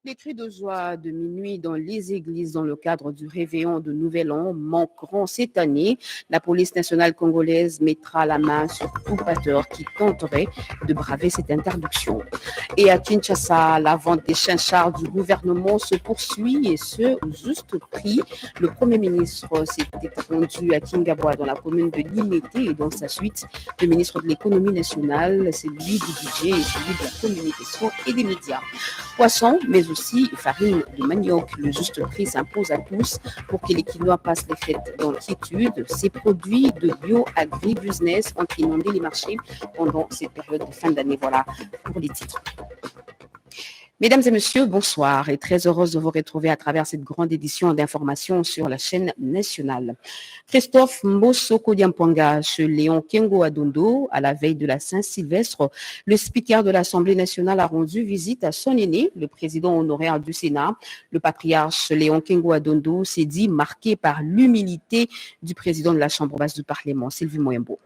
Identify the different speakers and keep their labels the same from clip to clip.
Speaker 1: Les cris de joie de minuit dans les églises dans le cadre du réveillon de Nouvel An manqueront cette année. La police nationale congolaise mettra la main sur tout batteur qui tenterait de braver cette interdiction. Et à Kinshasa, la vente des chinchards du gouvernement se poursuit et ce, au juste prix. Le Premier ministre s'était rendu à Kingabwa dans la commune de Limete et dans sa suite, le ministre de l'économie nationale, celui du budget et celui de la communication et des médias. Poisson, mais aussi farine de manioc. Le juste prix s'impose à tous pour que les Quinois passent les fêtes dans l'inquiétude. Ces produits de bio-agri-business ont inondé les marchés pendant cette période de fin d'année. Voilà pour les titres. Mesdames et messieurs, bonsoir et très heureuse de vous retrouver à travers cette grande édition d'information sur la chaîne nationale. Christophe Mbosoko Diampwanga chez Léon Kengo Adondo, à la veille de la Saint-Sylvestre, le speaker de l'Assemblée nationale a rendu visite à son aîné, le président honoraire du Sénat. Le patriarche Léon Kengo Adondo s'est dit marqué par l'humilité du président de la Chambre basse du Parlement, Sylvie Moyembo.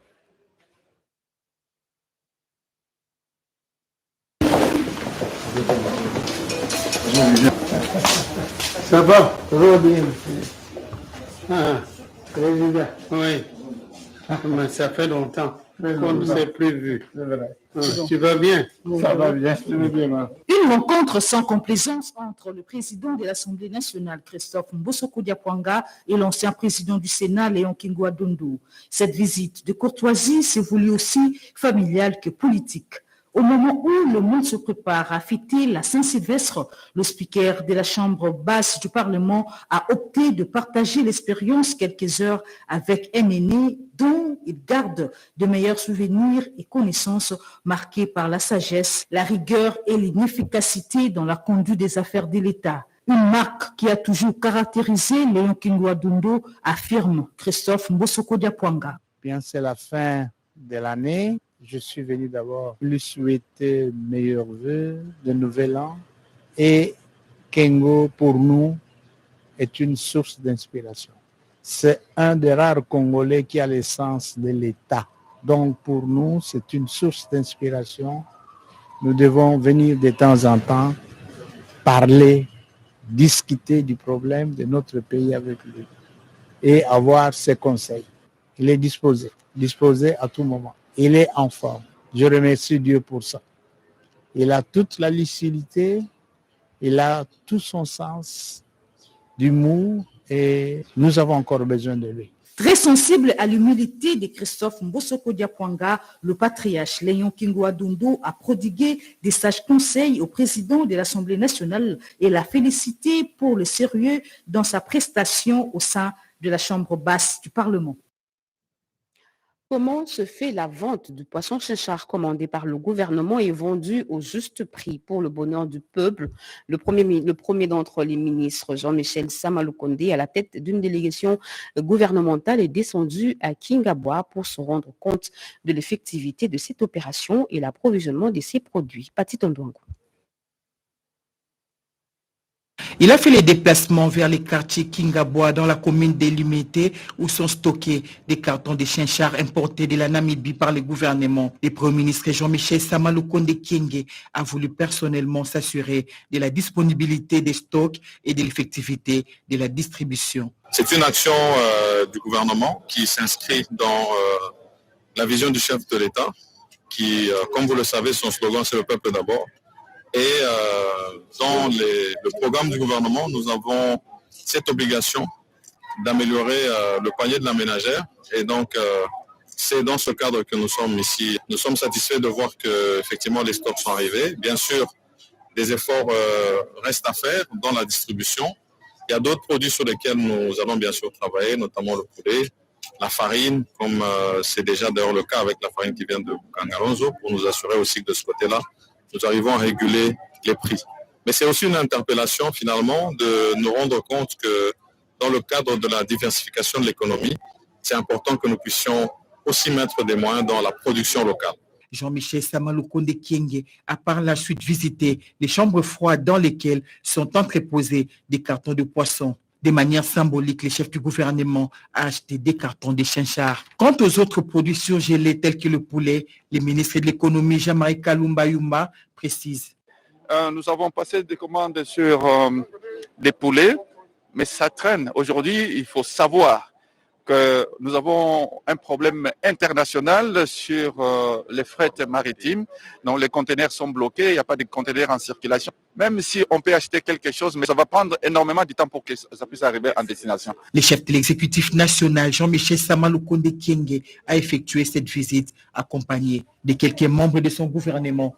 Speaker 2: Ça va bien. Président. Oui. Mais ça fait longtemps qu'on ne s'est plus vu. C'est vrai. Tu vas bien? Ça va bien.
Speaker 3: Une rencontre sans complaisance entre le président de l'Assemblée nationale, Christophe Mbosoko Diampwanga, et l'ancien président du Sénat, Léon Kengo Adondo. Cette visite de courtoisie s'est voulue aussi familiale que politique. Au moment où le monde se prépare à fêter la Saint-Sylvestre, le speaker de la Chambre basse du Parlement a opté de partager l'expérience quelques heures avec un aîné dont il garde de meilleurs souvenirs et connaissances marqués par la sagesse, la rigueur et l'inefficacité dans la conduite des affaires de l'État. Une marque qui a toujours caractérisé Léon Kengo Adondo, affirme Christophe Mbosoko Diampwanga.
Speaker 4: Bien, c'est la fin de l'année. Je suis venu d'abord lui souhaiter meilleurs vœux de nouvel an. Et Kengo, pour nous, est une source d'inspiration. C'est un des rares Congolais qui a l'essence de l'État. Donc, pour nous, c'est une source d'inspiration. Nous devons venir de temps en temps parler, discuter du problème de notre pays avec lui et avoir ses conseils. Il est disposé à tout moment. Il est en forme. Je remercie Dieu pour ça. Il a toute la lucidité, il a tout son sens d'humour et nous avons encore besoin de lui.
Speaker 3: Très sensible à l'humilité de Christophe Mbosoko Diampwanga, le patriarche Léon Kengo Adondo a prodigué des sages conseils au président de l'Assemblée nationale et l'a félicité pour le sérieux dans sa prestation au sein de la Chambre basse du Parlement.
Speaker 1: Comment se fait la vente du poisson chinchard commandé par le gouvernement et vendu au juste prix pour le bonheur du peuple? Le premier d'entre les ministres, Jean-Michel Samalukonde, à la tête d'une délégation gouvernementale, est descendu à Kingabwa pour se rendre compte de l'effectivité de cette opération et l'approvisionnement de ces produits. Pati Tondouango.
Speaker 5: Il a fait les déplacements vers les quartiers Kingabwa dans la commune d'Elimete où sont stockés des cartons de chinchards importés de la Namibie par le gouvernement. Le Premier ministre Jean-Michel Samalukonde Kyenge a voulu personnellement s'assurer de la disponibilité des stocks et de l'effectivité de la distribution.
Speaker 6: C'est une action du gouvernement qui s'inscrit dans la vision du chef de l'État qui, comme vous le savez, son slogan c'est le peuple d'abord. Et dans le programme du gouvernement, nous avons cette obligation d'améliorer le panier de la ménagère. Et donc, c'est dans ce cadre que nous sommes ici. Nous sommes satisfaits de voir que effectivement les stocks sont arrivés. Bien sûr, des efforts restent à faire dans la distribution. Il y a d'autres produits sur lesquels nous allons bien sûr travailler, notamment le poulet, la farine, comme c'est déjà d'ailleurs le cas avec la farine qui vient de Kangaronzo, pour nous assurer aussi que de ce côté-là, nous arrivons à réguler les prix. Mais c'est aussi une interpellation finalement de nous rendre compte que dans le cadre de la diversification de l'économie, c'est important que nous puissions aussi mettre des moyens dans la production locale.
Speaker 5: Jean-Michel Samalukonde Kyenge a par la suite visité les chambres froides dans lesquelles sont entreposés des cartons de poissons. De manière symbolique, le chef du gouvernement a acheté des cartons de chinchards. Quant aux autres produits surgelés tels que le poulet, le ministre de l'économie Jean-Marie Kalumba Yumba précise.
Speaker 7: nous avons passé des commandes sur des poulets, mais ça traîne. Aujourd'hui, il faut savoir que nous avons un problème international sur les fret maritimes. Donc les conteneurs sont bloqués, il n'y a pas de conteneurs en circulation. Même si on peut acheter quelque chose, mais ça va prendre énormément de temps pour que ça puisse arriver en destination.
Speaker 5: Le chef de l'exécutif national, Jean-Michel Samalukonde Kyenge, a effectué cette visite accompagné de quelques membres de son gouvernement.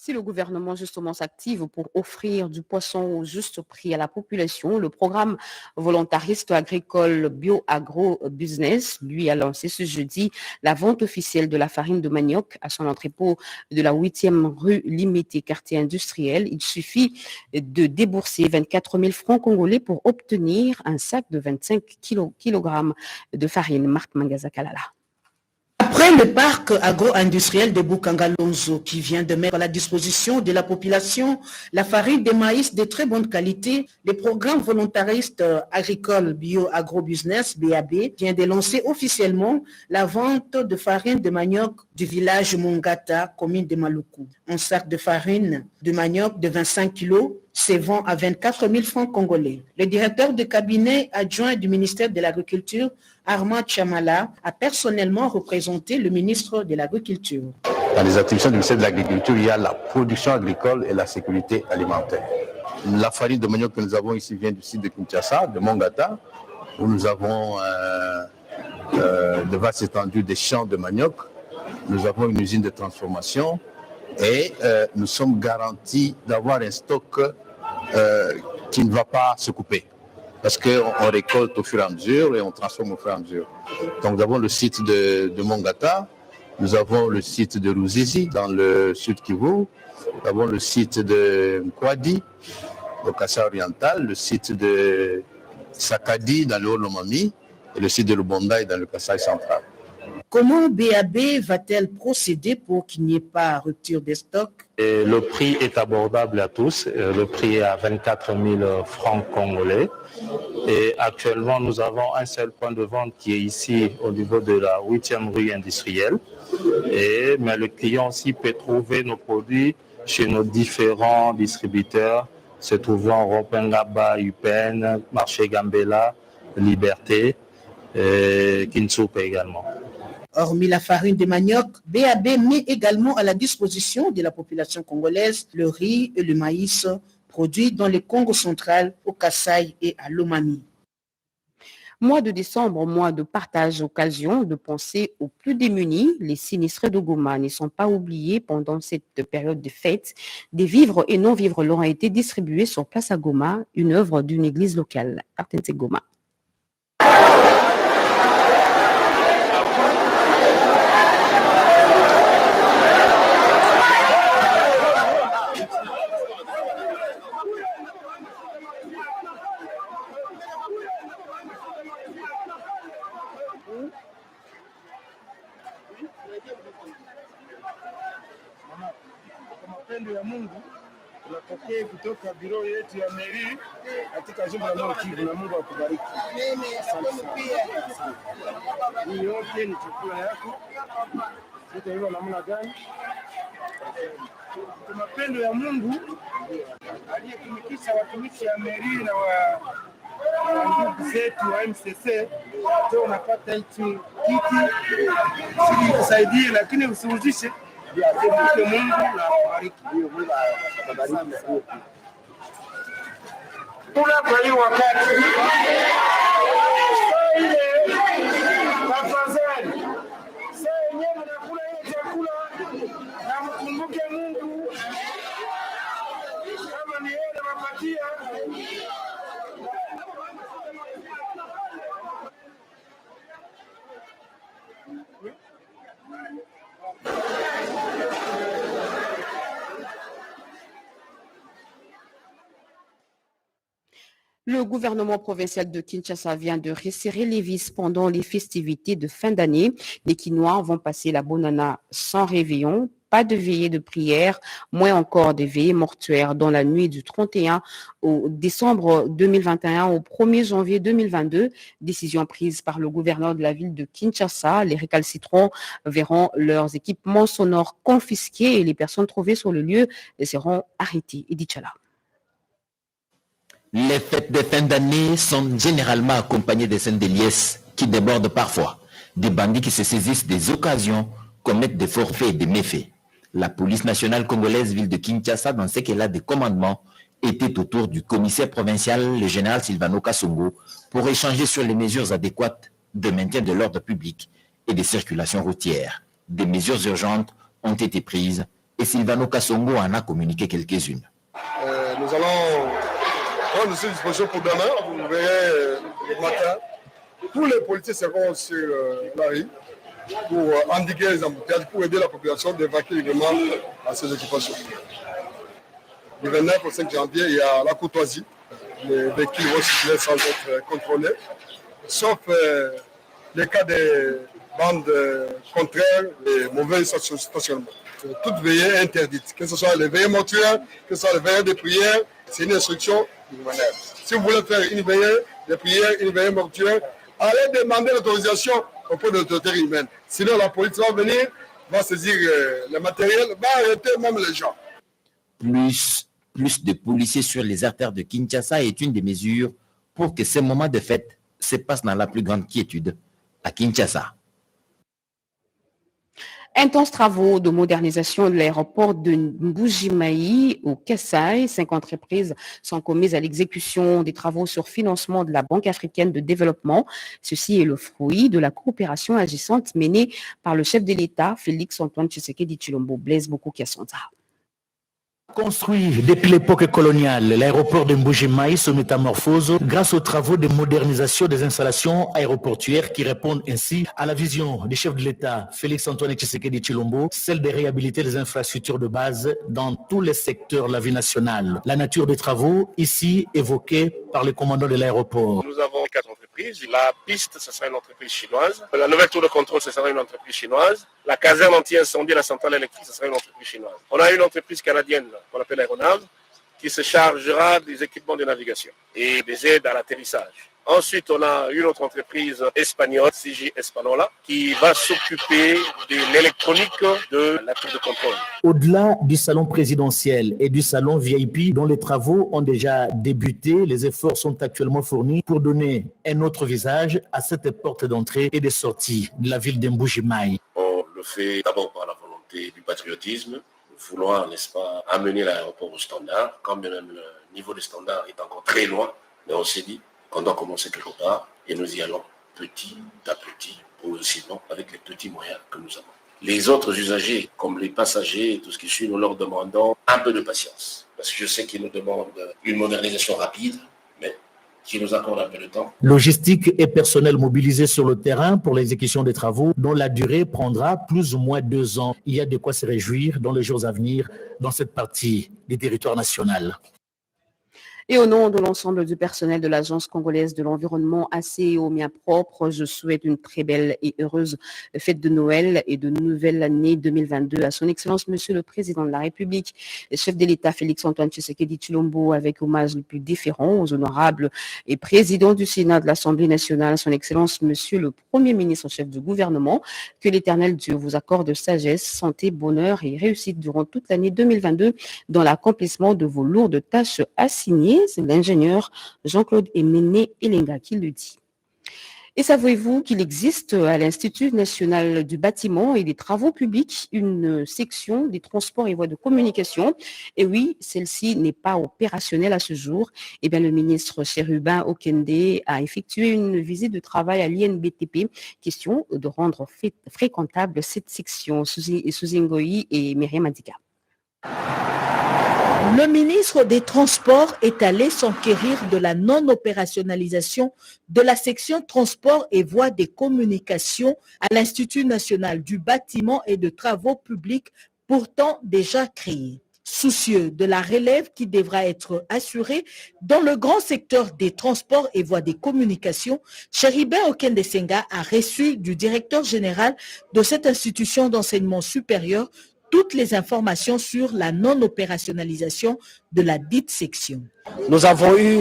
Speaker 1: Si le gouvernement justement s'active pour offrir du poisson au juste prix à la population, le programme volontariste agricole bio-agro-business, lui, a lancé ce jeudi la vente officielle de la farine de manioc à son entrepôt de la 8e rue Limité, quartier industriel. Il suffit de débourser 24 000 francs congolais pour obtenir un sac de 25 kg de farine. Marc Mangazakalala.
Speaker 3: Après le parc agro-industriel de Bukanga-Lonzo qui vient de mettre à la disposition de la population la farine de maïs de très bonne qualité, le programme volontariste agricole bio-agro-business BAB vient de lancer officiellement la vente de farine de manioc du village Mongata, commune de Maluku. Un sac de farine de manioc de 25 kg se vend à 24 000 francs congolais. Le directeur de cabinet adjoint du ministère de l'Agriculture, Armand Chamala, a personnellement représenté le ministre de l'Agriculture.
Speaker 8: Dans les activités du ministère de l'Agriculture, il y a la production agricole et la sécurité alimentaire. La farine de manioc que nous avons ici vient du site de Kinshasa, de Mongata, où nous avons de vastes étendues des champs de manioc. Nous avons une usine de transformation et nous sommes garantis d'avoir un stock qui ne va pas se couper. Parce qu'on récolte au fur et à mesure et on transforme au fur et à mesure. Donc nous avons le site de Mongata, nous avons le site de Ruzizi dans le sud Kivu, nous avons le site de Nkwadi, au Kassai oriental, le site de Sakadi dans le Haut-Lomami et le site de Lubondaï dans le Kassai central.
Speaker 3: Comment BAB va-t-elle procéder pour qu'il n'y ait pas rupture des stocks?
Speaker 9: Le prix est abordable à tous. Le prix est à 24 000 francs congolais. Et actuellement, nous avons un seul point de vente qui est ici au niveau de la 8e rue industrielle. Mais le client aussi peut trouver nos produits chez nos différents distributeurs, se trouvant Ropengaba, UPN, Marché Gambela, Liberté, et Kinsupe également.
Speaker 3: Hormis la farine de manioc, BAB met également à la disposition de la population congolaise le riz et le maïs produits dans le Congo central, au Kassai et à Lomami.
Speaker 1: Mois de décembre, mois de partage, occasion de penser aux plus démunis. Les sinistrés de Goma ne sont pas oubliés pendant cette période de fête. Des vivres et non-vivres leur ont été distribués sur place à Goma, une œuvre d'une église locale, Artense Goma.
Speaker 10: Mapendo ya Mungu tunapokea kutoka biro yetu ya meri katika jimbo la Nord Kivu, na Mungu akubariki. Hii yote ni chakula yako. Sio hivyo namna gani? Kwa mapendo ya Mungu aliyetumikisha watumishi ya meri na wa ndugu zetu wa MCC, leo unapata hichi kiti ili kusaidie, lakini usiuzishe. Mungu na kubariki. Tuna kwa hiyo wakati tafadhali, sasa yenyewe mnakula ile chakula na mkumbuke Mungu kama ni yeye anawapatia.
Speaker 1: Le gouvernement provincial de Kinshasa vient de resserrer les vis pendant les festivités de fin d'année. Les Kinois vont passer la bonne année sans réveillon. pas de veillée de prière, moins encore des veillées mortuaires dans la nuit du 31 au décembre 2021 au 1er janvier 2022. Décision prise par le gouverneur de la ville de Kinshasa. Les récalcitrants verront leurs équipements sonores confisqués et les personnes trouvées sur le lieu seront arrêtées. Edith Chala.
Speaker 11: Les fêtes de fin d'année sont généralement accompagnées de scènes de liesse qui débordent parfois. Des bandits qui se saisissent des occasions commettent des forfaits et des méfaits. La police nationale congolaise ville de Kinshasa, dans ce qu'elle a des commandements, était autour du commissaire provincial, le général Silvano Kasongo, pour échanger sur les mesures adéquates de maintien de l'ordre public et de circulation routière. Des mesures urgentes ont été prises et Silvano Kasongo en a communiqué quelques-unes.
Speaker 12: Nous allons prendre ces dispositions pour demain. Vous verrez le matin. Tous les policiers seront sur la rue pour endiguer les embouteillages, pour aider la population d'évacuer librement à ces occupations. Du 29 au 5 janvier, il y a la courtoisie. Les véhicules vont circuler sans être contrôlés, sauf les cas des bandes contraires et mauvais stationnement. Toute veillée est interdite, que ce soit les veillées mortuaires, que ce soit les veillées de prière, c'est une instruction du gouverneur. Si vous voulez faire une veillée de prière, une veillée mortuaire, allez demander l'autorisation auprès de l'autorité humaine. Sinon, la police va venir, va saisir le matériel, va arrêter même les gens.
Speaker 11: Plus de policiers sur les artères de Kinshasa est une des mesures pour que ces moments de fête se passent dans la plus grande quiétude à Kinshasa.
Speaker 1: Intenses travaux de modernisation de l'aéroport de Mbuji-Mayi au Kasaï. 5 entreprises sont commises à l'exécution des travaux sur financement de la Banque africaine de développement. Ceci est le fruit de la coopération agissante menée par le chef de l'État, Félix-Antoine Tshisekedi Tshilombo. Blaise Boko Kiasonza.
Speaker 13: Construit depuis l'époque coloniale, l'aéroport de Mbuji-Mayi se métamorphose grâce aux travaux de modernisation des installations aéroportuaires qui répondent ainsi à la vision du chef de l'État, Félix-Antoine Tshisekedi Tshilombo, celle de réhabiliter les infrastructures de base dans tous les secteurs de la vie nationale. La nature des travaux, ici évoquée par le commandant de l'aéroport.
Speaker 14: Nous avons 4 entreprises. La piste, ce sera une entreprise chinoise. La nouvelle tour de contrôle, ce sera une entreprise chinoise. La caserne anti-incendie, la centrale électrique, ce sera une entreprise chinoise. On a une entreprise canadienne qu'on appelle Aéronave qui se chargera des équipements de navigation et des aides à l'atterrissage. Ensuite, on a une autre entreprise espagnole, CG Espanola, qui va s'occuper de l'électronique de la tour de contrôle.
Speaker 13: Au-delà du salon présidentiel et du salon VIP, dont les travaux ont déjà débuté, les efforts sont actuellement fournis pour donner un autre visage à cette porte d'entrée et de sortie de la ville de Mbuji-Mayi.
Speaker 14: On le fait d'abord par la volonté du patriotisme, vouloir, n'est-ce pas, amener l'aéroport au standard, quand même le niveau de standard est encore très loin, mais on s'est dit qu'on doit commencer quelque part et nous y allons petit à petit, progressivement, avec les petits moyens que nous avons. Les autres usagers, comme les passagers et tout ce qui suit, nous leur demandons un peu de patience. Parce que je sais qu'ils nous demandent une modernisation rapide, mais qui nous accorde un peu de temps.
Speaker 13: Logistique et personnel mobilisés sur le terrain pour l'exécution des travaux dont la durée prendra plus ou moins 2 ans. Il y a de quoi se réjouir dans les jours à venir dans cette partie du territoire national.
Speaker 1: Et au nom de l'ensemble du personnel de l'Agence congolaise de l'environnement ACEO Mia Propre, je souhaite une très belle et heureuse fête de Noël et de nouvelle année 2022 à son Excellence Monsieur le Président de la République, le chef de l'État Félix-Antoine Tshisekedi Tshilombo, avec hommage le plus déférent aux honorables et président du Sénat de l'Assemblée nationale, son Excellence Monsieur le Premier ministre chef du gouvernement. Que l'Éternel Dieu vous accorde sagesse, santé, bonheur et réussite durant toute l'année 2022 dans l'accomplissement de vos lourdes tâches assignées. C'est l'ingénieur Jean-Claude Emené Elenga qui le dit. Et savez-vous qu'il existe à l'Institut national du bâtiment et des travaux publics une section des transports et voies de communication? Et oui, celle-ci n'est pas opérationnelle à ce jour. Eh bien, le ministre Chérubin Okende a effectué une visite de travail à l'INBTP. Question de rendre fréquentable cette section. Suzy Ngoyi et Myriam Adika.
Speaker 3: Le ministre des Transports est allé s'enquérir de la non-opérationnalisation de la section transport et voies des communications à l'Institut national du bâtiment et de travaux publics, pourtant déjà créé. Soucieux de la relève qui devra être assurée dans le grand secteur des transports et voies des communications, Chérubin Okende Senga a reçu du directeur général de cette institution d'enseignement supérieur toutes les informations sur la non-opérationnalisation de la dite section.
Speaker 15: Nous avons eu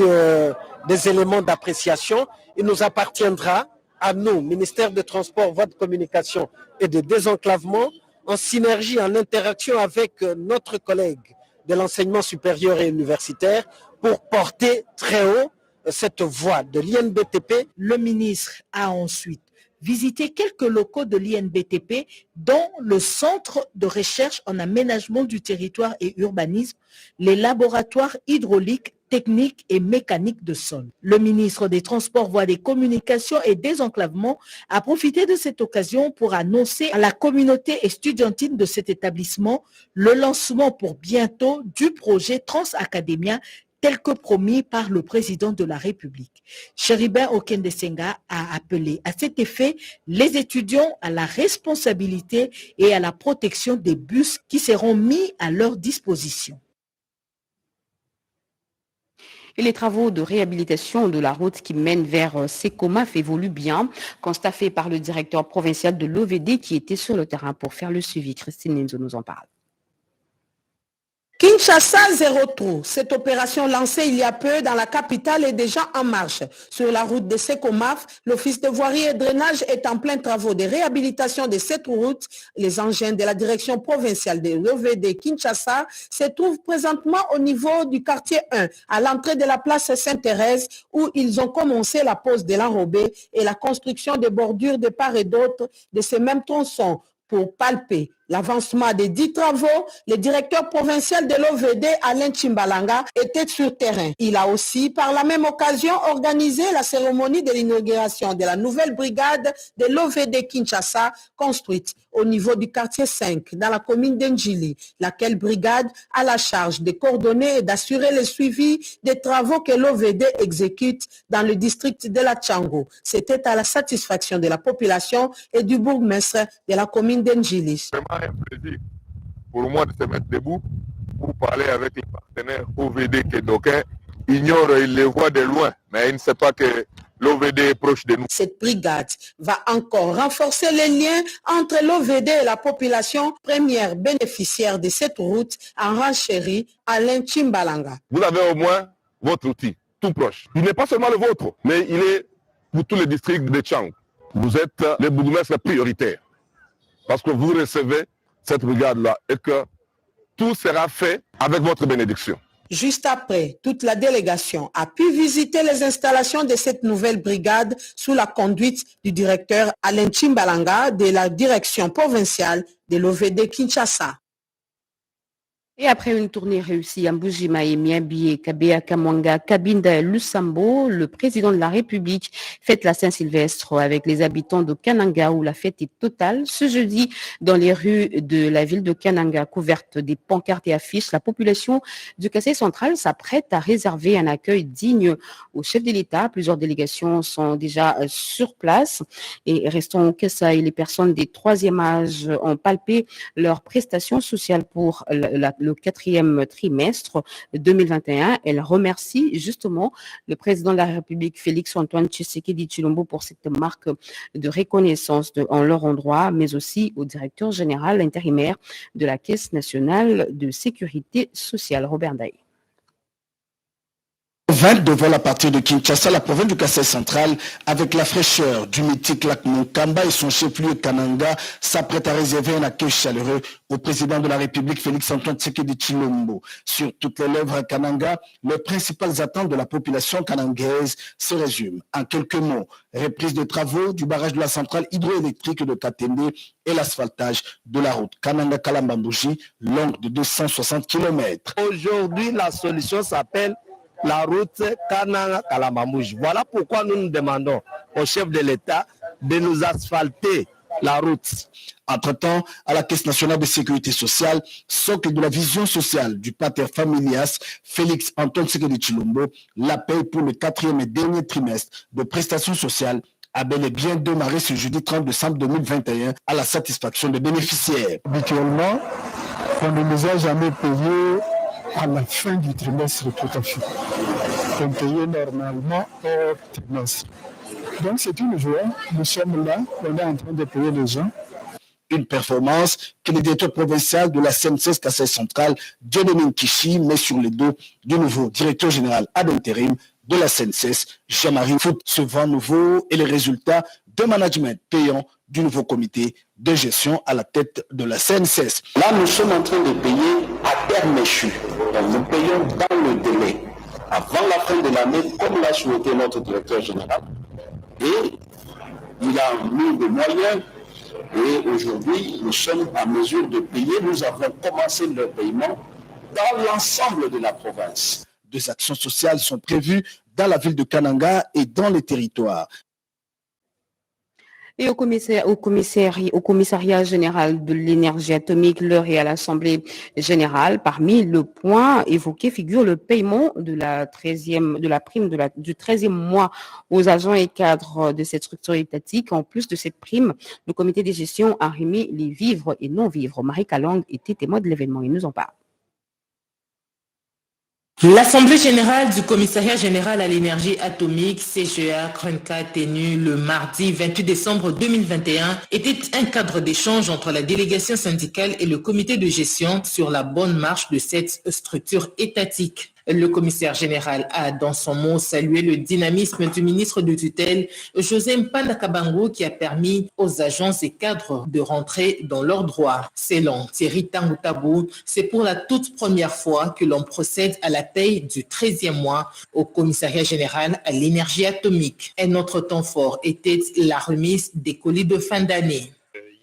Speaker 15: des éléments d'appréciation. Il nous appartiendra à nous, ministère des Transports, Voies de Communication et de Désenclavement, en synergie, en interaction avec notre collègue de l'enseignement supérieur et universitaire, pour porter très haut cette voie de l'INBTP.
Speaker 3: Le ministre a ensuite visité quelques locaux de l'INBTP, dont le Centre de recherche en aménagement du territoire et urbanisme, les laboratoires hydrauliques, techniques et mécaniques de sol. Le ministre des Transports, Voies des Communications et Désenclavement a profité de cette occasion pour annoncer à la communauté estudiantine de cet établissement le lancement pour bientôt du projet Transacademia tel que promis par le président de la République. Cherubin Okendesenga a appelé à cet effet les étudiants à la responsabilité et à la protection des bus qui seront mis à leur disposition.
Speaker 1: Et les travaux de réhabilitation de la route qui mène vers Secomaf évoluent bien. Constat fait par le directeur provincial de l'OVD qui était sur le terrain pour faire le suivi. Christine Nenzo nous en parle.
Speaker 16: Kinshasa, zéro trou. Cette opération lancée il y a peu dans la capitale est déjà en marche. Sur la route de Secomaf, l'Office de voirie et drainage est en plein travaux de réhabilitation de cette route. Les engins de la direction provinciale de l'OVD Kinshasa se trouvent présentement au niveau du quartier 1, à l'entrée de la place Sainte-Thérèse, où ils ont commencé la pose de l'enrobé et la construction des bordures de part et d'autre de ces mêmes tronçons. Pour palper l'avancement des 10 travaux, le directeur provincial de l'OVD, Alain Chimbalanga, était sur terrain. Il a aussi, par la même occasion, organisé la cérémonie de l'inauguration de la nouvelle brigade de l'OVD Kinshasa, construite au niveau du quartier 5, dans la commune d'Ndjili, laquelle brigade a la charge de coordonner et d'assurer le suivi des travaux que l'OVD exécute dans le district de la Tchango. C'était à la satisfaction de la population et du bourgmestre de la commune d'Ndjili.
Speaker 17: Un plaisir pour moi de se mettre debout pour parler avec les partenaires OVD que d'aucuns ignorent, ils les voient de loin, mais ils ne savent pas que l'OVD est proche de nous.
Speaker 16: Cette brigade va encore renforcer les liens entre l'OVD et la population, première bénéficiaire de cette route en renchérit Alain Chimbalanga.
Speaker 17: Vous avez au moins votre outil, tout proche. Il n'est pas seulement le vôtre, mais il est pour tous les districts de Tchang. Vous êtes les bourgmestres prioritaires. Parce que vous recevez cette brigade-là et que tout sera fait avec votre bénédiction.
Speaker 16: Juste après, toute la délégation a pu visiter les installations de cette nouvelle brigade sous la conduite du directeur Alain Chimbalanga de la direction provinciale de l'OVD Kinshasa.
Speaker 1: Et après une tournée réussie à Mbujimaï, Miabi, Kabea, Kamwanga, Kabinda, Lusambo, le président de la République fête la Saint-Sylvestre avec les habitants de Kananga où la fête est totale. Ce jeudi, dans les rues de la ville de Kananga, couvertes des pancartes et affiches, la population du Kassai central s'apprête à réserver un accueil digne au chef de l'État. Plusieurs délégations sont déjà sur place et restant au Kassai, les personnes des 3e âge ont palpé leurs prestations sociales pour le 4e trimestre 2021. Elle remercie justement le président de la République, Félix-Antoine Tshisekedi Tshilombo, pour cette marque de reconnaissance en leur endroit, mais aussi au directeur général intérimaire de la Caisse nationale de sécurité sociale, Robert Ndaye.
Speaker 18: 20 de vol à partir de Kinshasa, la province du Kassai central, avec la fraîcheur du mythique lac Monkamba et son chef-lieu Kananga, s'apprête à réserver un accueil chaleureux au président de la République, Félix-Antoine Tshisekedi Tshilombo. Sur toutes les lèvres à Kananga, les principales attentes de la population kanangaise se résument en quelques mots. Reprise des travaux du barrage de la centrale hydroélectrique de Katende et l'asphaltage de la route Kananga-Kalambambouji, longue de 260 km.
Speaker 15: Aujourd'hui, la solution s'appelle la route Kananga-Kalambambouji. Voilà pourquoi nous nous demandons au chef de l'État de nous asphalter la route.
Speaker 18: Entre-temps, à la Caisse nationale de sécurité sociale, socle de la vision sociale du pater familias, Félix-Antoine Tshisekedi Tshilombo, l'appel pour le 4e et dernier trimestre de prestations sociales a bel et bien démarré ce jeudi 30 décembre 2021 à la satisfaction des bénéficiaires.
Speaker 19: Habituellement, on ne nous a jamais payé à la fin du trimestre tout à fait. On payait normalement hors trimestre. Donc c'est une joie, nous sommes là, on est en train de payer les gens.
Speaker 18: Une performance que le directeur provincial de la CNCS Kassai Centrale, Dieudonné Kishi, met sur le dos du nouveau directeur général ad intérim de la CNCS, Jean-Marie Foot. Ce vent nouveau et les résultats de management payant du nouveau comité de gestion à la tête de la CNCS.
Speaker 20: Là, nous sommes en train de payer à terme échu. Donc, nous payons dans le délai, avant la fin de l'année, comme l'a souhaité notre directeur général. Et il a mis des moyens. Et aujourd'hui, nous sommes en mesure de payer. Nous avons commencé le paiement dans l'ensemble de la province.
Speaker 18: 2 actions sociales sont prévues dans la ville de Kananga et dans les territoires.
Speaker 1: Et au commissariat général de l'énergie atomique, l'heure est à l'Assemblée générale. Parmi le point évoqué figure le paiement de la prime du 13e mois aux agents et cadres de cette structure étatique. En plus de cette prime, le comité de gestion a remis les vivres et non-vivres. Marie Kalang était témoin de l'événement. Il nous en parle.
Speaker 21: L'Assemblée générale du commissariat général à l'énergie atomique, CGA, Krenka, tenue le mardi 28 décembre 2021, était un cadre d'échange entre la délégation syndicale et le comité de gestion sur la bonne marche de cette structure étatique. Le commissaire général a, dans son mot, salué le dynamisme du ministre de tutelle, José Mpanda Kabango, qui a permis aux agents et cadres de rentrer dans leurs droits. Selon Thierry Tangutabou, c'est pour la toute première fois que l'on procède à la paye du 13e mois au commissariat général à l'énergie atomique. Un autre temps fort était la remise des colis de fin d'année.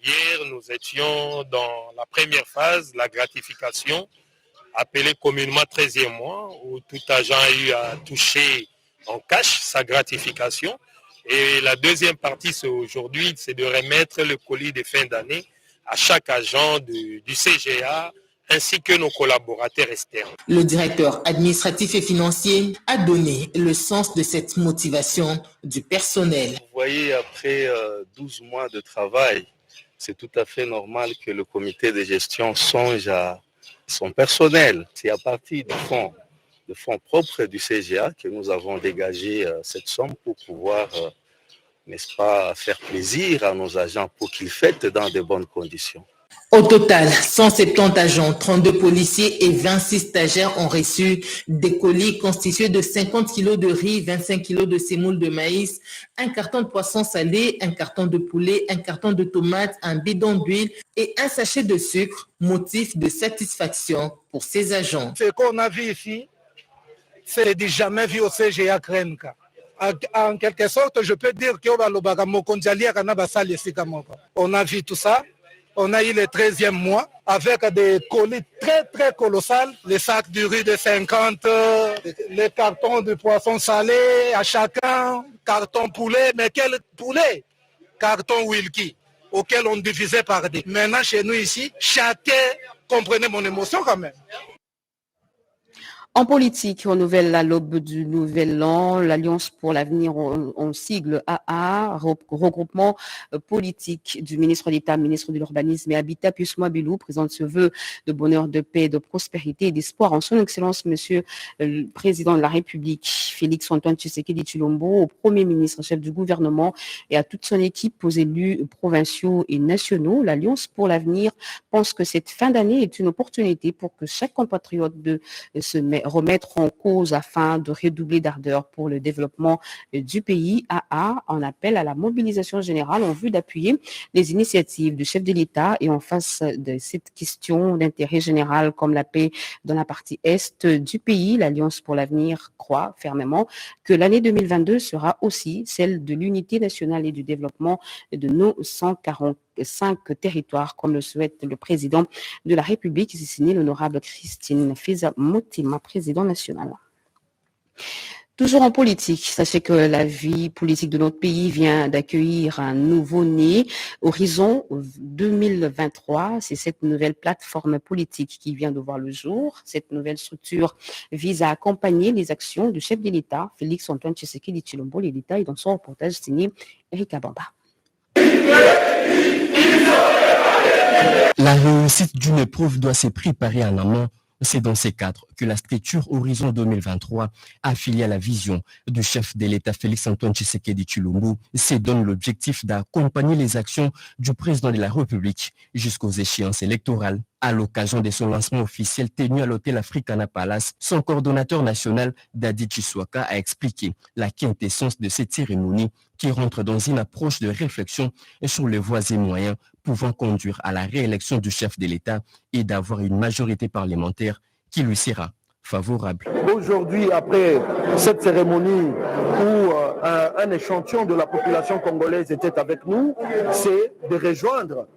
Speaker 22: Hier, nous étions dans la première phase, la gratification, appelé communément 13e mois, où tout agent a eu à toucher en cash sa gratification. Et la deuxième partie, c'est aujourd'hui, c'est de remettre le colis de fin d'année à chaque agent du CGA, ainsi que nos collaborateurs externes.
Speaker 21: Le directeur administratif et financier a donné le sens de cette motivation du personnel.
Speaker 22: Vous voyez, après 12 mois de travail, c'est tout à fait normal que le comité de gestion songe à son personnel. C'est à partir du fonds propre du CGA que nous avons dégagé cette somme pour pouvoir, n'est-ce pas, faire plaisir à nos agents pour qu'ils fêtent dans de bonnes conditions.
Speaker 21: Au total, 170 agents, 32 policiers et 26 stagiaires ont reçu des colis constitués de 50 kg de riz, 25 kg de semoule de maïs, un carton de poisson salé, un carton de poulet, un carton de tomates, un bidon d'huile et un sachet de sucre, motif de satisfaction pour ces agents.
Speaker 10: Ce qu'on a vu ici, c'est du jamais vu au CGA Krenka. En quelque sorte, je peux dire qu'on a vu tout ça. On a eu le 13e mois avec des colis très très colossales, les sacs de riz de 50, les cartons de poisson salé à chacun, carton poulet, mais quel poulet? Carton Wilkie, auquel on divisait par 10. Maintenant chez nous ici, chacun comprenait mon émotion quand même.
Speaker 1: En politique, on nouvelle à l'aube du Nouvel An, l'Alliance pour l'avenir, on sigle AA, regroupement politique du ministre d'État, ministre de l'Urbanisme et Habitat, Pius Mwabilou, présente ce vœu de bonheur, de paix, de prospérité et d'espoir en son Excellence, Monsieur le Président de la République, Félix Antoine Tshisekedi Tshilombo, au Premier ministre, chef du gouvernement et à toute son équipe, aux élus provinciaux et nationaux. L'Alliance pour l'avenir pense que cette fin d'année est une opportunité pour que chaque compatriote se remettre en cause afin de redoubler d'ardeur pour le développement du pays. AA en appelle à la mobilisation générale en vue d'appuyer les initiatives du chef de l'État et en face de cette question d'intérêt général comme la paix dans la partie est du pays. L'Alliance pour l'avenir croit fermement que l'année 2022 sera aussi celle de l'unité nationale et du développement de nos 145 territoires, comme le souhaite le président de la République. C'est signé l'honorable Christine Fiza Motima, président national. Toujours en politique, sachez que la vie politique de notre pays vient d'accueillir un nouveau-né, Horizon 2023. C'est cette nouvelle plateforme politique qui vient de voir le jour. Cette nouvelle structure vise à accompagner les actions du chef de l'État, Félix Antoine Tshisekedi Tshilombo. Les détails dans son reportage signé Eric Abamba.
Speaker 23: La réussite d'une épreuve doit se préparer en amont. C'est dans ces cadres
Speaker 2: que la structure Horizon 2023, affiliée à la vision du chef de l'État Félix-Antoine Tshisekedi Tshilombo, se donne l'objectif d'accompagner les actions du président de la République jusqu'aux échéances électorales. À l'occasion de son lancement officiel tenu à l'hôtel Africana Palace, son coordonnateur national, Dadi Chiswaka, a expliqué la quintessence de cette cérémonie qui rentre dans une approche de réflexion sur les voies et moyens pouvant conduire à la réélection du chef de l'État et d'avoir une majorité parlementaire qui lui sera favorable.
Speaker 4: Aujourd'hui, après cette cérémonie où un échantillon de la population congolaise était avec nous, c'est de rejoindre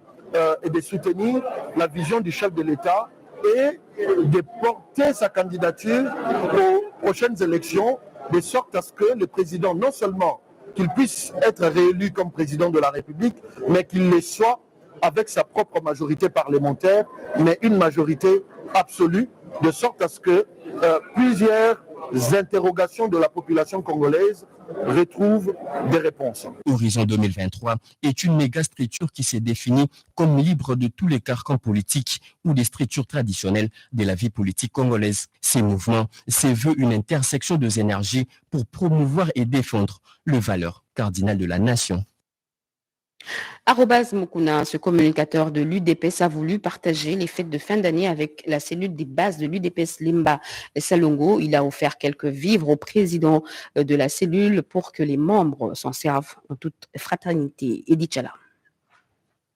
Speaker 4: et de soutenir la vision du chef de l'État et de porter sa candidature aux prochaines élections, de sorte à ce que le président, non seulement qu'il puisse être réélu comme président de la République, mais qu'il le soit avec sa propre majorité parlementaire, mais une majorité absolue, de sorte à ce que plusieurs interrogations de la population congolaise retrouvent des réponses.
Speaker 2: Horizon 2023 est une méga structure qui s'est définie comme libre de tous les carcans politiques ou des structures traditionnelles de la vie politique congolaise. Ces mouvements se veulent une intersection des énergies pour promouvoir et défendre les valeurs cardinales de la nation.
Speaker 1: Arobase Mukuna, ce communicateur de l'UDPS a voulu partager les fêtes de fin d'année avec la cellule des bases de l'UDPS Limba Salongo. Il a offert quelques vivres au président de la cellule pour que les membres s'en servent en toute fraternité. Edith Chala.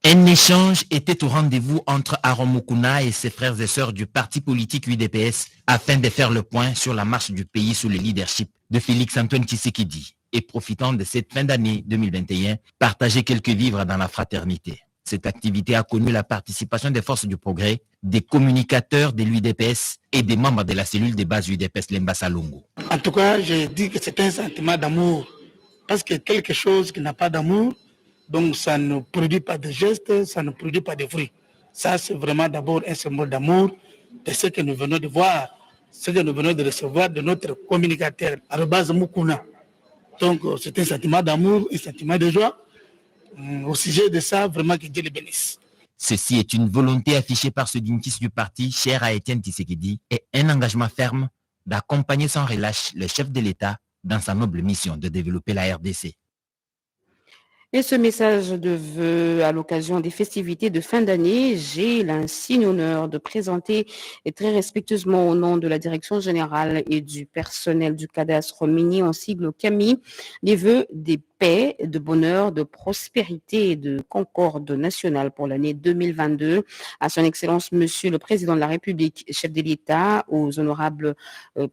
Speaker 11: Un échange était au rendez-vous entre Aaron Mukuna et ses frères et sœurs du parti politique UDPS afin de faire le point sur la marche du pays sous le leadership de Félix-Antoine Tshisekedi. Et profitant de cette fin d'année 2021, partager quelques vivres dans la fraternité. Cette activité a connu la participation des forces du progrès, des communicateurs de l'UDPS et des membres de la cellule de base UDPS Lemba Salongo.
Speaker 23: En tout cas, je dis que c'est un sentiment d'amour. Parce que quelque chose qui n'a pas d'amour, donc ça ne produit pas de gestes, ça ne produit pas de fruits. Ça, c'est vraiment d'abord un symbole d'amour de ce que nous venons de voir, ce que nous venons de recevoir de notre communicateur, Arobase Mukuna. Donc, c'est un sentiment d'amour, un sentiment de joie. Au sujet de ça, vraiment que Dieu les bénisse.
Speaker 11: Ceci est une volonté affichée par ce dignitaire du parti, cher à Étienne Tshisekedi, et un engagement ferme d'accompagner sans relâche le chef de l'État dans sa noble mission de développer la RDC.
Speaker 1: Et ce message de vœux à l'occasion des festivités de fin d'année, j'ai l'insigne honneur de présenter très respectueusement au nom de la direction générale et du personnel du cadastre minier en sigle CAMI, les vœux des paix, de bonheur, de prospérité et de concorde nationale pour l'année 2022 à son Excellence Monsieur le Président de la République, chef de l'État, aux honorables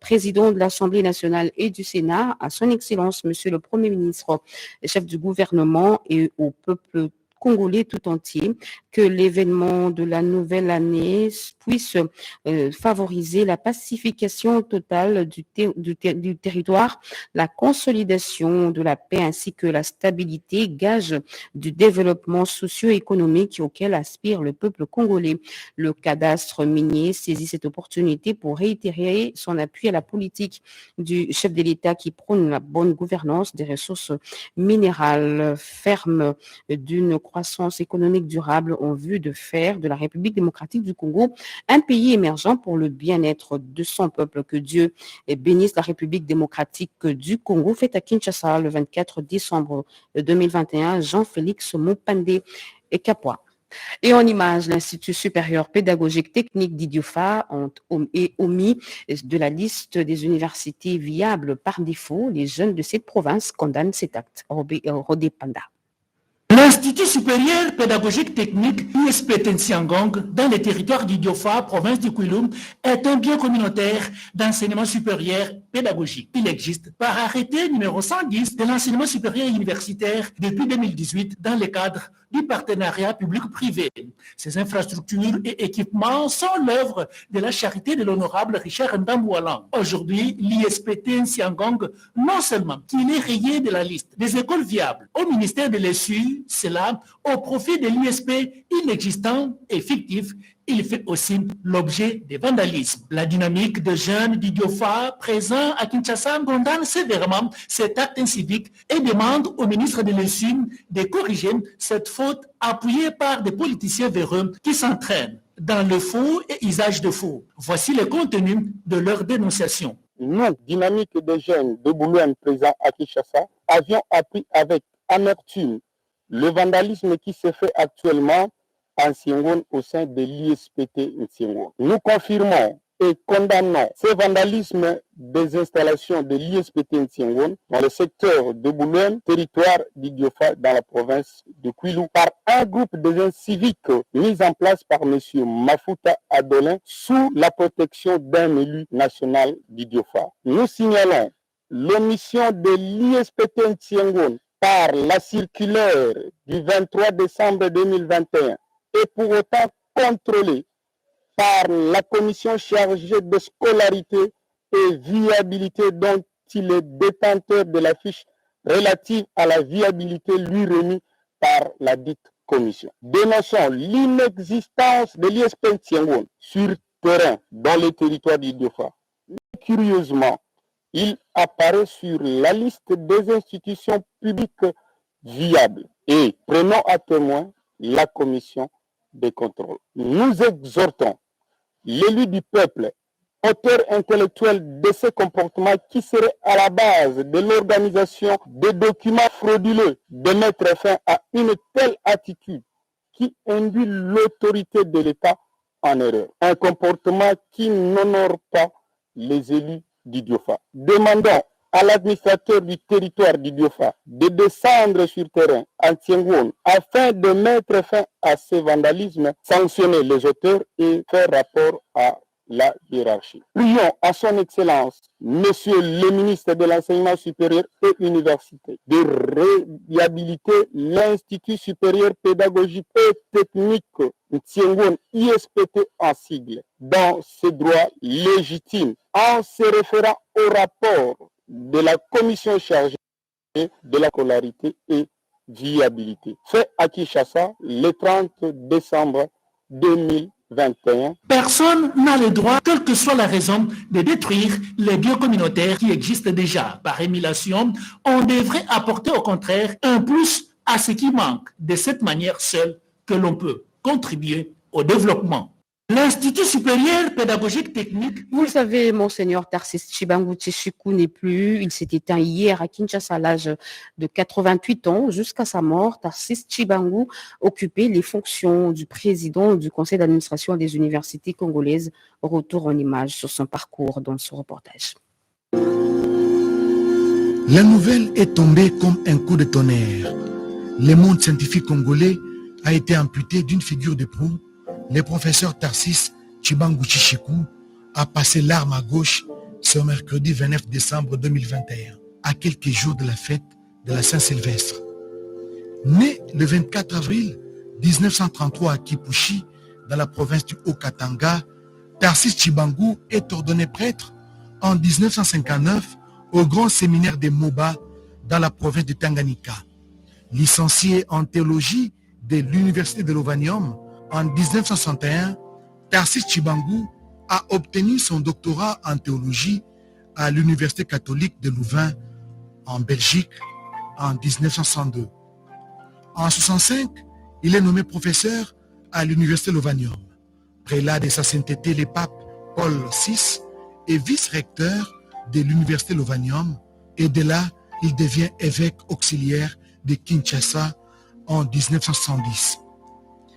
Speaker 1: présidents de l'Assemblée nationale et du Sénat, à son Excellence Monsieur le Premier ministre, chef du gouvernement et au peuple congolais tout entier, que l'événement de la nouvelle année puisse favoriser la pacification totale du territoire, la consolidation de la paix ainsi que la stabilité, gage du développement socio-économique auquel aspire le peuple congolais. Le cadastre minier saisit cette opportunité pour réitérer son appui à la politique du chef de l'État qui prône la bonne gouvernance des ressources minérales fermes d'une croissance économique durable en vue de faire de la République démocratique du Congo un pays émergent pour le bien-être de son peuple. Que Dieu bénisse la République démocratique du Congo, fête à Kinshasa le 24 décembre 2021, Jean-Félix Mopande et Kapwa. Et en image, l'Institut supérieur pédagogique technique d'Idiofa est omis de la liste des universités viables par défaut. Les jeunes de cette province condamnent cet acte. Rodé Panda.
Speaker 13: L'Institut supérieur pédagogique technique ISP Tensiangong, dans le territoire d'Idiofa, province du Kouiloum, est un bien communautaire d'enseignement supérieur pédagogique. Il existe par arrêté numéro 110 de l'enseignement supérieur universitaire depuis 2018 dans le cadre du partenariat public-privé. Ces infrastructures et équipements sont l'œuvre de la charité de l'honorable Richard Ndamboualan. Aujourd'hui, l'ISP Tensiangong, non seulement qu'il est rayé de la liste des écoles viables au ministère de l'ESU, cela au profit de l'ISP inexistant et fictif il fait aussi l'objet des vandalismes. La dynamique de jeunes d'Idiofa présents à Kinshasa condamne sévèrement cet acte incivique et demande au ministre de l'Insigne de corriger cette faute appuyée par des politiciens véreux qui s'entraînent dans le faux et usage de faux. Voici le contenu de leur dénonciation.
Speaker 5: Nous, dynamique des jeunes de Boulogne présents à Kinshasa, avions appris avec amertume le vandalisme qui se fait actuellement en Nsiengon au sein de l'ISPT Nsiengon. Nous confirmons et condamnons ce vandalisme des installations de l'ISPT Nsiengon dans le secteur de Boulogne, territoire d'Idiofa dans la province de Kwilu, par un groupe de jeunes civiques mis en place par M. Mafuta Adolin sous la protection d'un élu national d'Idiofa. Nous signalons l'omission de l'ISPT Nsiengon par la circulaire du 23 décembre 2021 et pour autant contrôlée par la commission chargée de scolarité et viabilité dont il est détenteur de la fiche relative à la viabilité lui remise par la dite commission. Dénonçons l'inexistence de l'ISP Nsiengon sur terrain dans le territoire d'Idiofa. Curieusement, il apparaît sur la liste des institutions publiques viables et prenons à témoin la commission des contrôles. Nous exhortons l'élu du peuple, auteur intellectuel de ces comportements qui seraient à la base de l'organisation des documents frauduleux, de mettre fin à une telle attitude qui induit l'autorité de l'État en erreur. Un comportement qui n'honore pas les élus d'Idiofa. Demandons à l'administrateur du territoire d'Idiofa de descendre sur terrain en Nsiengon afin de mettre fin à ce vandalisme, sanctionner les auteurs et faire rapport à la hiérarchie. Prions à son Excellence, Monsieur le ministre de l'Enseignement supérieur et université, de réhabiliter l'Institut supérieur pédagogique et technique Nsiengon ISPT en sigle dans ses droits légitimes en se référant au rapport de la commission chargée de la scolarité et viabilité, fait à Kinshasa le 30 décembre 2021.
Speaker 13: Personne n'a le droit, quelle que soit la raison, de détruire les biens communautaires qui existent déjà. Par émulation, on devrait apporter au contraire un plus à ce qui manque. De cette manière seule que l'on peut contribuer au développement. L'Institut supérieur pédagogique technique.
Speaker 1: Vous le savez, Monseigneur Tarsis Chibangu Tshishiku n'est plus. Il s'est éteint hier à Kinshasa à l'âge de 88 ans. Jusqu'à sa mort, Tarsis Chibangu occupait les fonctions du président du conseil d'administration des universités congolaises. Retour en image sur son parcours dans ce reportage.
Speaker 6: La nouvelle est tombée comme un coup de tonnerre. Le monde scientifique congolais a été amputé d'une figure de proue. Le professeur Tarsis Chibangu Tshishiku a passé l'arme à gauche ce mercredi 29 décembre 2021, à quelques jours de la fête de la Saint-Sylvestre. Né le 24 avril 1933 à Kipushi, dans la province du Haut-Katanga, Tarsis Chibangu est ordonné prêtre en 1959 au grand séminaire de Moba dans la province de Tanganyika. Licencié en théologie de l'université de Lovanium, en 1961, Tarsis Chibangu a obtenu son doctorat en théologie à l'Université catholique de Louvain en Belgique en 1962. En 1965, il est nommé professeur à l'Université Lovanium. Prélat de sa sainteté le pape Paul VI et vice-recteur de l'Université Lovanium, et de là, il devient évêque auxiliaire de Kinshasa en 1970.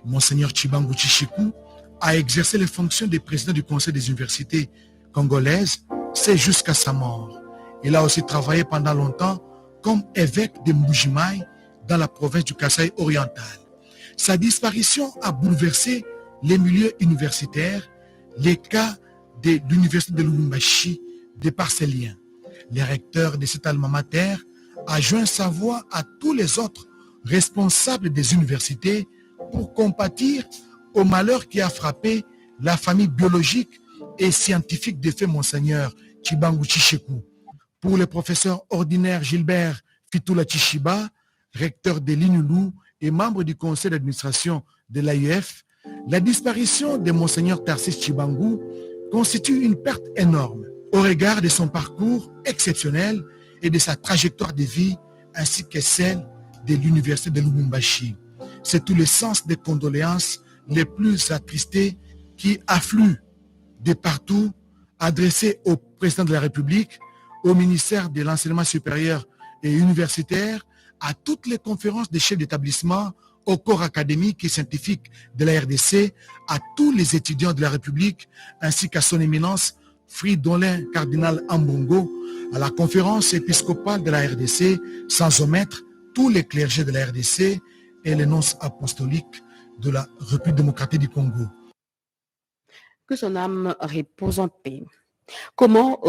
Speaker 6: Monseigneur Chibangu Tshishiku a exercé les fonctions de président du Conseil des universités congolaises, c'est jusqu'à sa mort. Il a aussi travaillé pendant longtemps comme évêque de Mbujimaï dans la province du Kasaï oriental. Sa disparition a bouleversé les milieux universitaires, les cas de l'université de Lubumbashi de par ses liens. Le recteur de cet alma mater a joint sa voix à tous les autres responsables des universités pour compatir au malheur qui a frappé la famille biologique et scientifique de fait Monseigneur Chibangu Tshishiku. Pour le professeur ordinaire Gilbert Fitula Tshishiba, recteur de l'INULU et membre du conseil d'administration de l'AIF, La disparition de Monseigneur Tarsis Tshibangou constitue une perte énorme au regard de son parcours exceptionnel et de sa trajectoire de vie ainsi que celle de l'université de Lubumbashi. C'est tout le sens des condoléances les plus attristées qui affluent de partout, adressées au président de la République, au ministère de l'Enseignement supérieur et universitaire, à toutes les conférences des chefs d'établissement, au corps académique et scientifique de la RDC, à tous les étudiants de la République, ainsi qu'à son éminence Fridolin Cardinal Ambongo, à la conférence épiscopale de la RDC, sans omettre tous les clergés de la RDC et les nonces apostoliques de la République démocratique du Congo.
Speaker 1: Que son âme repose en paix. Comment